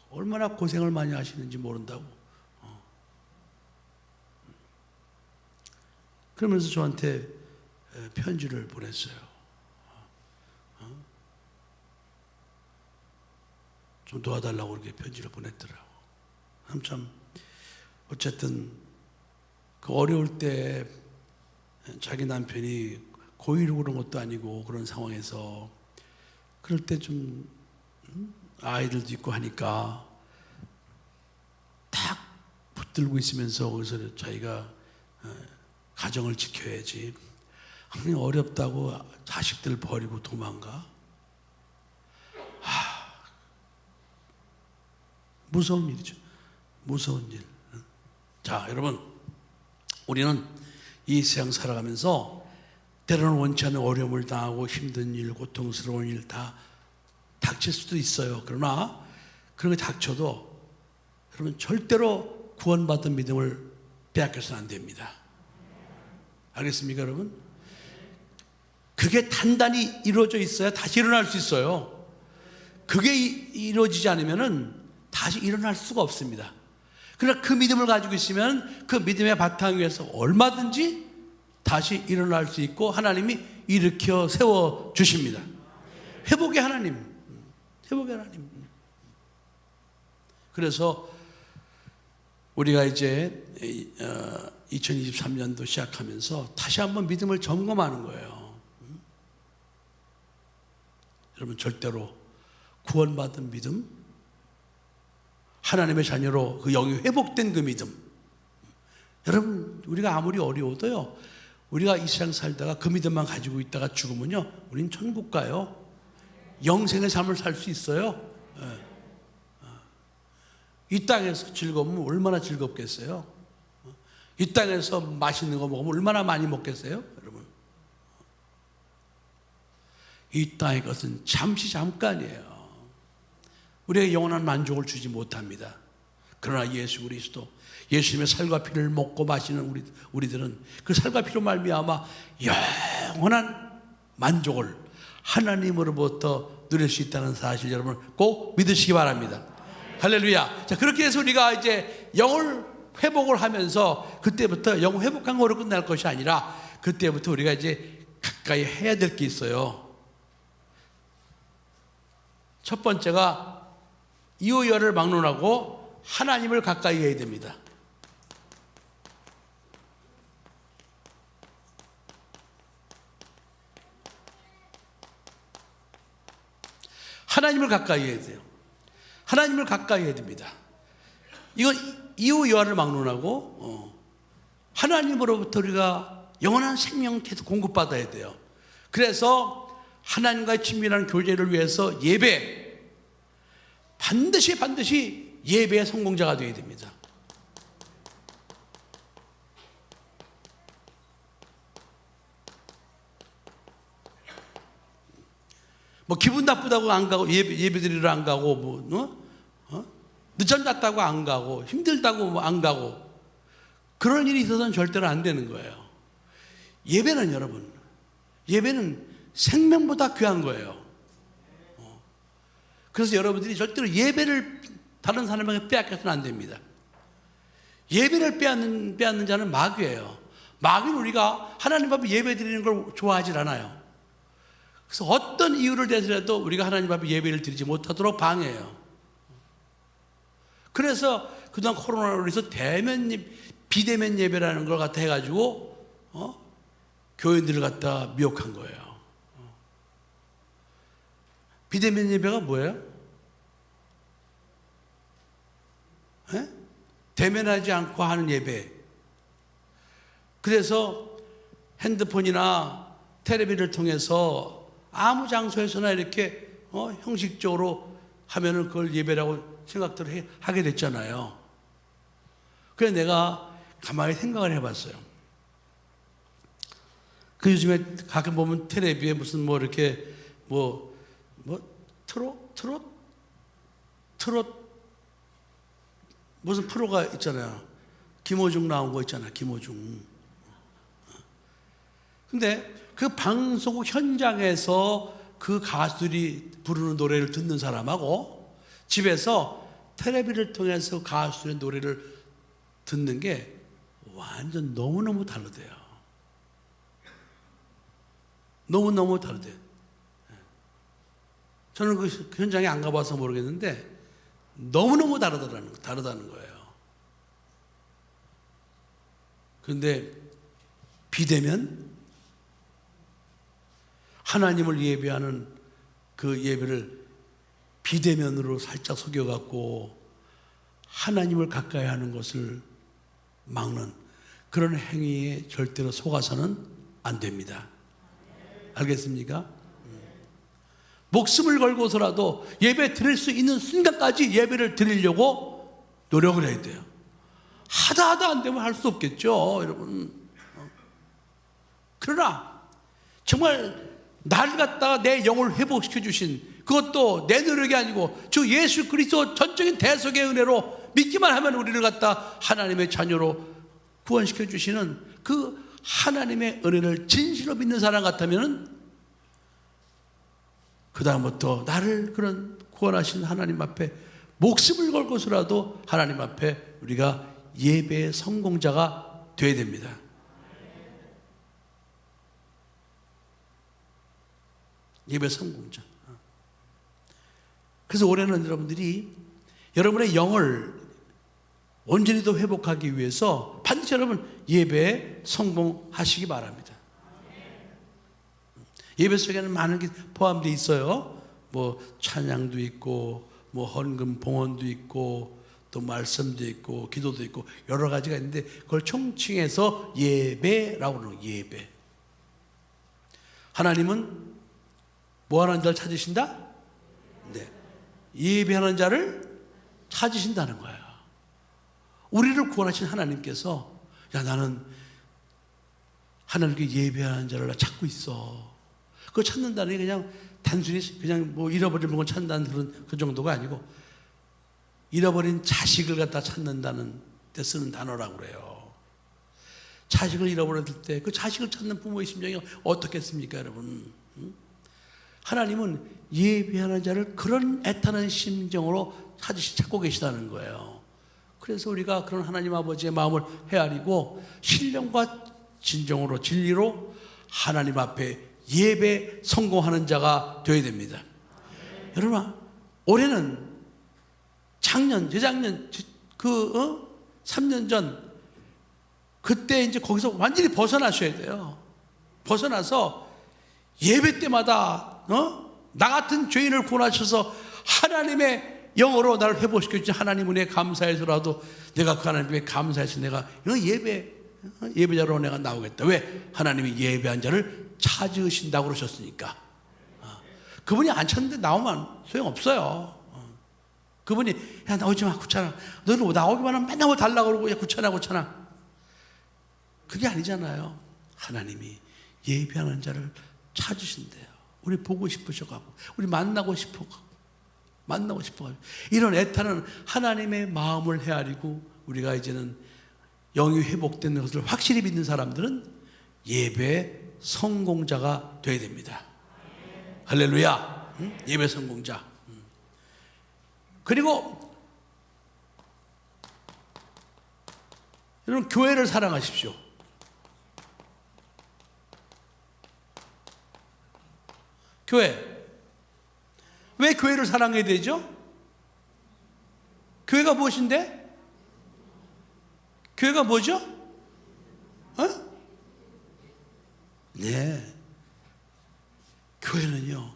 얼마나 고생을 많이 하시는지 모른다고. 그러면서 저한테 편지를 보냈어요. 좀 도와달라고 그렇게 편지를 보냈더라고. 참 어쨌든 그 어려울 때 자기 남편이 고의로 그런 것도 아니고 그런 상황에서 그럴 때 좀 아이들도 있고 하니까 탁 붙들고 있으면서 거기서 자기가 가정을 지켜야지. 그냥 어렵다고 자식들 버리고 도망가? 무서운 일이죠. 무서운 일. 자, 여러분, 우리는 이 세상 살아가면서 때로는 원치 않는 어려움을 당하고 힘든 일, 고통스러운 일 다 닥칠 수도 있어요. 그러나 그런 게 닥쳐도 여러분 절대로 구원받은 믿음을 빼앗겨서는 안 됩니다. 알겠습니까, 여러분? 그게 단단히 이루어져 있어야 다시 일어날 수 있어요. 그게 이루어지지 않으면은 다시 일어날 수가 없습니다. 그러나 그 믿음을 가지고 있으면 그 믿음의 바탕 위에서 얼마든지 다시 일어날 수 있고 하나님이 일으켜 세워 주십니다. 회복의 하나님. 그래서 우리가 이제 2023년도 시작하면서 다시 한번 믿음을 점검하는 거예요. 여러분, 절대로 구원받은 믿음, 하나님의 자녀로 그 영이 회복된 그 믿음. 여러분, 우리가 아무리 어려워도요, 우리가 이 세상 살다가 그 믿음만 가지고 있다가 죽으면요, 우린 천국 가요. 영생의 삶을 살 수 있어요. 이 땅에서 즐거우면 얼마나 즐겁겠어요? 이 땅에서 맛있는 거 먹으면 얼마나 많이 먹겠어요? 여러분, 이 땅의 것은 잠깐이에요. 우리에게 영원한 만족을 주지 못합니다. 그러나 예수 그리스도, 예수님의 살과 피를 먹고 마시는 우리들은 그 살과 피로 말미암아 영원한 만족을 하나님으로부터 누릴 수 있다는 사실, 여러분 꼭 믿으시기 바랍니다. 할렐루야. 자, 그렇게 해서 우리가 이제 영을 회복을 하면서, 그때부터 영 회복한 거로 끝날 것이 아니라 그때부터 우리가 이제 가까이 해야 될 게 있어요. 첫 번째가 이호여를 막론하고 하나님을 가까이 해야 됩니다. 하나님을 가까이 해야 돼요. 하나님을 가까이 해야 됩니다. 이건 이호여를 막론하고 하나님으로부터 우리가 영원한 생명 계속 공급받아야 돼요. 그래서 하나님과의 친밀한 교제를 위해서 예배, 반드시 예배의 성공자가 되어야 됩니다. 뭐 기분 나쁘다고 안 가고 예배 드리러 안 가고 늦잠 잤다고 안 가고 힘들다고 안 가고 그런 일이 있어서는 절대로 안 되는 거예요. 예배는 여러분, 예배는 생명보다 귀한 거예요. 그래서 여러분들이 절대로 예배를 다른 사람에게 빼앗겨서는 안 됩니다. 예배를 빼앗는 자는 마귀예요. 마귀는 우리가 하나님 앞에 예배 드리는 걸 좋아하지 않아요. 그래서 어떤 이유를 대서라도 우리가 하나님 앞에 예배를 드리지 못하도록 방해해요. 그래서 그동안 코로나로 인해서 비대면 예배라는 걸 갖다 해가지고 교인들을 갖다 미혹한 거예요. 비대면 예배가 뭐예요? 대면하지 않고 하는 예배. 그래서 핸드폰이나 텔레비를 통해서 아무 장소에서나 이렇게 형식적으로 하면은 그걸 예배라고 생각들을 하게 됐잖아요. 그래서 내가 가만히 생각을 해봤어요. 그 요즘에 가끔 보면 텔레비에 무슨 뭐 이렇게 트롯 무슨 프로가 있잖아요. 김호중 나온 거 있잖아요. 김호중. 근데 그 방송국 현장에서 그 가수들이 부르는 노래를 듣는 사람하고 집에서 텔레비를 통해서 가수의 노래를 듣는 게 완전 너무너무 다르대요. 너무너무 다르대요. 저는 그 현장에 안 가봐서 모르겠는데 너무너무 다르다는 거예요. 그런데 비대면 하나님을 예배하는 그 예배를 비대면으로 살짝 속여갖고 하나님을 가까이 하는 것을 막는 그런 행위에 절대로 속아서는 안 됩니다. 알겠습니까? 목숨을 걸고서라도 예배 드릴 수 있는 순간까지 예배를 드리려고 노력을 해야 돼요. 하다 안 되면 할 수 없겠죠, 여러분. 그러나 정말 나를 갖다가 내 영을 회복시켜 주신, 그것도 내 노력이 아니고 주 예수 그리스도 전적인 대속의 은혜로 믿기만 하면 우리를 갖다 하나님의 자녀로 구원시켜 주시는 그 하나님의 은혜를 진실로 믿는 사람 같으면 그 다음부터 나를 그런 구원하신 하나님 앞에 목숨을 걸고서라도 하나님 앞에 우리가 예배의 성공자가 되어야 됩니다. 예배 성공자. 그래서 올해는 여러분들이 여러분의 영을 온전히 더 회복하기 위해서 반드시 여러분 예배에 성공하시기 바랍니다. 예배 속에는 많은 게 포함되어 있어요. 뭐 찬양도 있고 뭐 헌금 봉헌도 있고 또 말씀도 있고 기도도 있고 여러 가지가 있는데 그걸 총칭해서 예배라고 하는 거예요. 예배. 하나님은 뭐 하는 자를 찾으신다? 네. 예배하는 자를 찾으신다는 거예요. 우리를 구원하신 하나님께서 야 나는 하나님께 예배하는 자를 찾고 있어. 그거 찾는다는 게 그냥 단순히 그냥 뭐 잃어버린 물건 찾는다는 그런 그 정도가 아니고 잃어버린 자식을 갖다 찾는다는 데 쓰는 단어라고 그래요. 자식을 잃어버렸을 때 그 자식을 찾는 부모의 심정이 어떻겠습니까, 여러분? 하나님은 예배하는 자를 그런 애타는 심정으로 찾고 계시다는 거예요. 그래서 우리가 그런 하나님 아버지의 마음을 헤아리고 신령과 진정으로 진리로 하나님 앞에 예배 성공하는 자가 되어야 됩니다. 여러분, 올해는 작년, 재작년, 3년 전, 그때 이제 거기서 완전히 벗어나셔야 돼요. 벗어나서 예배 때마다, 나 같은 죄인을 구원하셔서 하나님의 영으로 나를 회복시켜 주신 하나님 은혜에 감사해서라도 내가 그 하나님께 감사해서 내가 예배자로 내가 나오겠다. 왜? 하나님이 예배한 자를 찾으신다고 그러셨으니까. 그분이 안 찾는데 나오면 소용없어요. 그분이 야 나오지 마 귀찮아. 너는 나오기만 하면 맨날 뭐 달라고 그러고 야 귀찮아. 그게 아니잖아요. 하나님이 예배하는 자를 찾으신대요. 우리 보고 싶으셔가고 우리 만나고 싶어가고 이런 애타는 하나님의 마음을 헤아리고 우리가 이제는 영이 회복되는 것을 확실히 믿는 사람들은 예배 성공자가 되어야 됩니다. 할렐루야. 예배 성공자. 그리고 여러분 교회를 사랑하십시오. 교회. 왜 교회를 사랑해야 되죠? 교회가 무엇인데? 교회가 뭐죠? 네. 교회는요,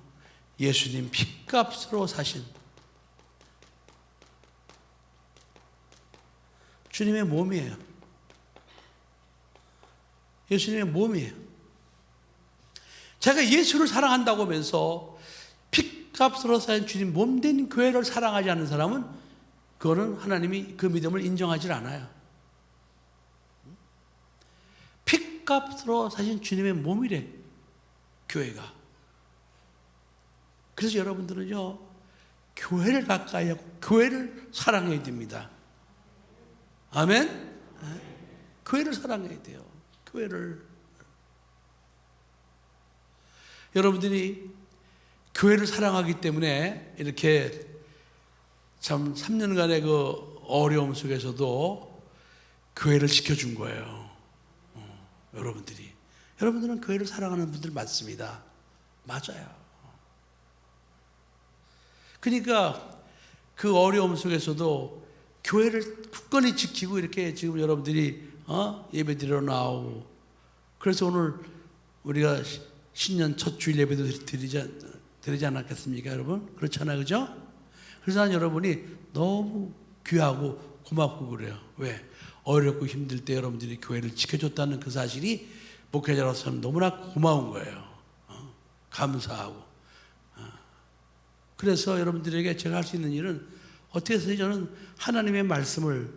예수님 핏값으로 사신 주님의 몸이에요. 예수님의 몸이에요. 제가 예수를 사랑한다고 하면서 핏값으로 사신 주님 몸된 교회를 사랑하지 않는 사람은 그거는 하나님이 그 믿음을 인정하지 않아요. 핏값으로 사신 주님의 몸이래, 교회가. 그래서 여러분들은요, 교회를 가까이 하고 교회를 사랑해야 됩니다. 아멘? 교회를 사랑해야 돼요. 교회를. 여러분들이 교회를 사랑하기 때문에 이렇게 참 3년간의 그 어려움 속에서도 교회를 지켜준 거예요. 여러분들은 교회를 사랑하는 분들 맞습니다. 맞아요. 그러니까 그 어려움 속에서도 교회를 굳건히 지키고 이렇게 지금 여러분들이 예배 드리러 나오고, 그래서 오늘 우리가 신년 첫 주일 예배도 드리지 않았겠습니까, 여러분? 그렇잖아요, 그죠? 그래서 난 여러분이 너무 귀하고 고맙고 그래요. 왜? 어렵고 힘들 때 여러분들이 교회를 지켜줬다는 그 사실이 목회자로서는 너무나 고마운 거예요. 감사하고. 그래서 여러분들에게 제가 할 수 있는 일은 어떻게 해서 저는 하나님의 말씀을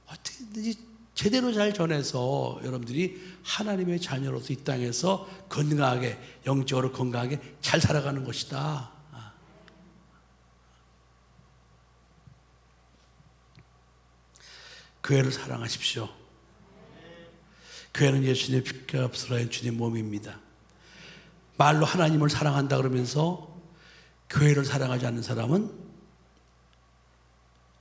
어떻게든지 제대로 잘 전해서 여러분들이 하나님의 자녀로서 이 땅에서 건강하게, 영적으로 건강하게 잘 살아가는 것이다. 교회를 사랑하십시오. 교회는 예수님의 핏값으로 한 주님의 몸입니다. 말로 하나님을 사랑한다 그러면서 교회를 사랑하지 않는 사람은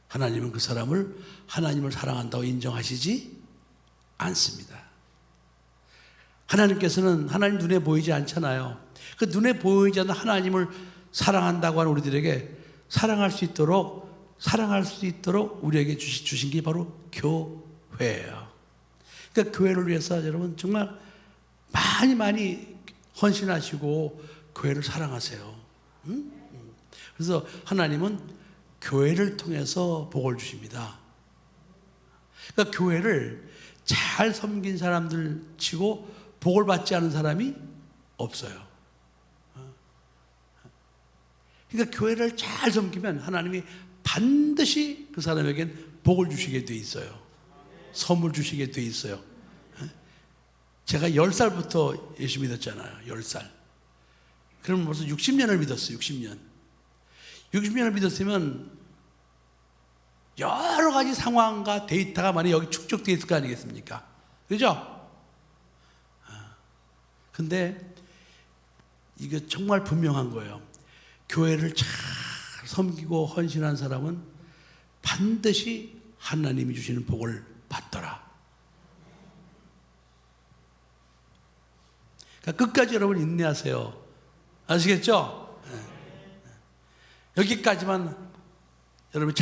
하나님은 그 사람을 하나님을 사랑한다고 인정하시지 않습니다. 하나님께서는 하나님 눈에 보이지 않잖아요. 그 눈에 보이지 않는 하나님을 사랑한다고 하는 우리들에게 사랑할 수 있도록 우리에게 주신 게 바로 교회예요. 그러니까 교회를 위해서 여러분 정말 많이 헌신하시고 교회를 사랑하세요. 그래서 하나님은 교회를 통해서 복을 주십니다. 그러니까 교회를 잘 섬긴 사람들 치고 복을 받지 않은 사람이 없어요. 그러니까 교회를 잘 섬기면 하나님이 반드시 그 사람에겐 복을 주시게 돼 있어요. 선물 주시게 돼 있어요. 제가 10살부터 예수 믿었잖아요. 10살. 그럼 벌써 60년을 믿었어요. 60년을 믿었으면 여러 가지 상황과 데이터가 많이 여기 축적되어 있을 거 아니겠습니까? 그죠? 근데 이게 정말 분명한 거예요. 교회를 잘 섬기고 헌신한 사람은 반드시 하나님이 주시는 복을 받더라. 그러니까 끝까지 여러분 인내하세요. 아시겠죠? 여기까지만 여러분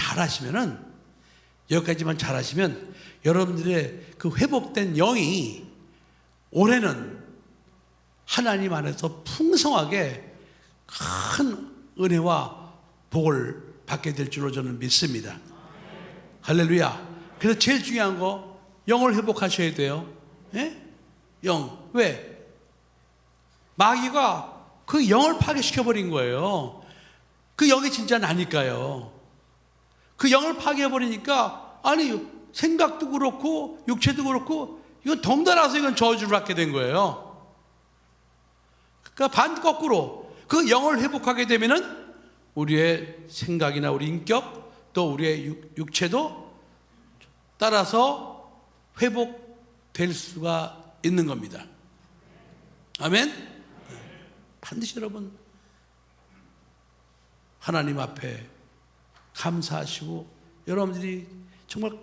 여기까지만 잘하시면 여러분들의 그 회복된 영이 올해는 하나님 안에서 풍성하게 큰 은혜와 복을 받게 될 줄로 저는 믿습니다. 할렐루야. 그래서 제일 중요한 거 영을 회복하셔야 돼요. 예? 영. 왜? 마귀가 그 영을 파괴시켜버린 거예요. 그 영이 진짜 나니까요. 그 영을 파괴해버리니까 아니 생각도 그렇고 육체도 그렇고 이건 덩달아서 이건 저주를 받게 된 거예요. 그러니까 반거꾸로 그 영을 회복하게 되면은 우리의 생각이나 우리 인격 또 우리의 육체도 따라서 회복될 수가 있는 겁니다. 아멘? 반드시 여러분 하나님 앞에 감사하시고 여러분들이 정말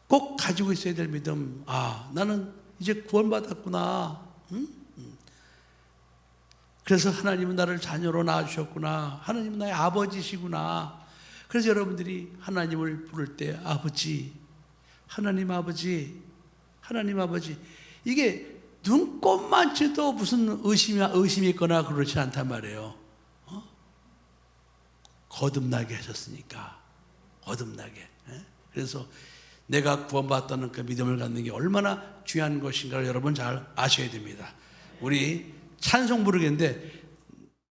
꼭 가지고 있어야 될 믿음. 아, 나는 이제 구원받았구나. 그래서 하나님은 나를 자녀로 낳아주셨구나. 하나님은 나의 아버지시구나. 그래서 여러분들이 하나님을 부를 때 아버지, 하나님 아버지, 하나님 아버지, 이게 눈꼽만치도 무슨 의심이 있거나 그렇지 않단 말이에요. 거듭나게 하셨으니까. 거듭나게. 그래서 내가 구원받았다는 그 믿음을 갖는 게 얼마나 중요한 것인가를 여러분 잘 아셔야 됩니다. 우리 찬송 부르겠는데